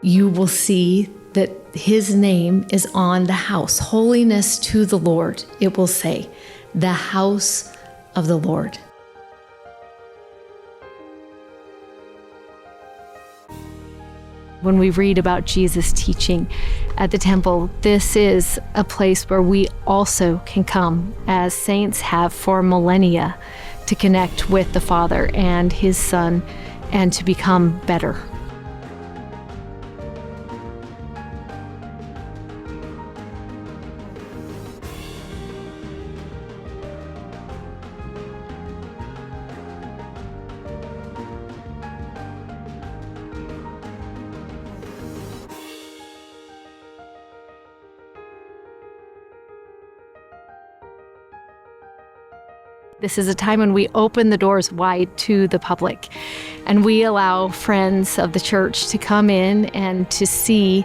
you will see that his name is on the house. Holiness to the Lord, it will say, the house of the Lord. When we read about Jesus teaching at the temple, this is a place where we also can come, as saints have for millennia, to connect with the Father and his Son and to become better. This is a time when we open the doors wide to the public, and we allow friends of the church to come in and to see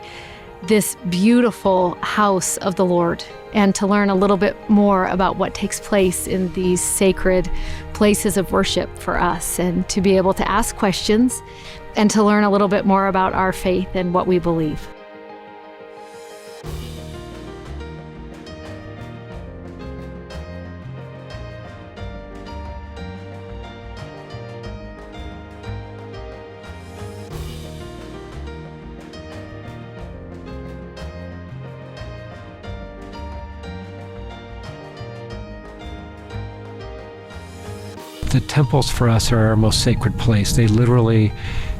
this beautiful house of the Lord, and to learn a little bit more about what takes place in these sacred places of worship for us, and to be able to ask questions and to learn a little bit more about our faith and what we believe. The temples for us are our most sacred place. They literally,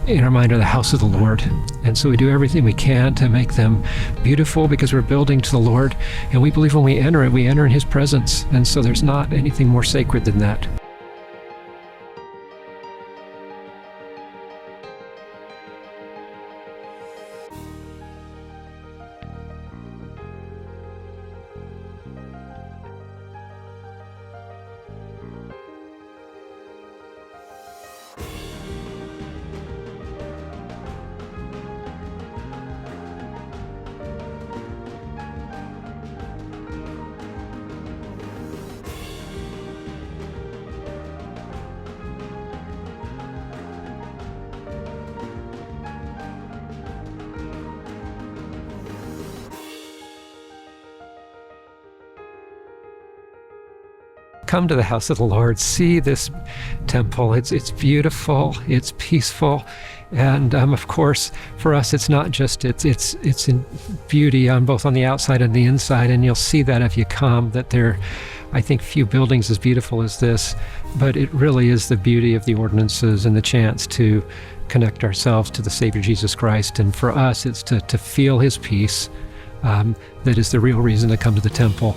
in our mind, are the house of the Lord. And so we do everything we can to make them beautiful because we're building to the Lord. And we believe when we enter it, we enter in his presence. And so there's not anything more sacred than that. Come to the house of the Lord, see this temple. It's beautiful, it's peaceful, and of course, for us, it's not just it's in beauty on both on the outside and the inside, and you'll see that if you come, that I think few buildings as beautiful as this, but it really is the beauty of the ordinances and the chance to connect ourselves to the Savior Jesus Christ. And for us, it's to feel his peace. That is the real reason to come to the temple.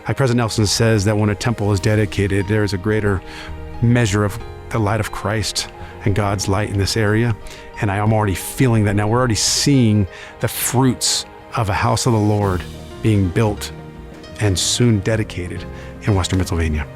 Like President Nelson says that when a temple is dedicated, there is a greater measure of the light of Christ and God's light in this area. And I am already feeling that now. We're already seeing the fruits of a house of the Lord being built and soon dedicated in Western Pennsylvania.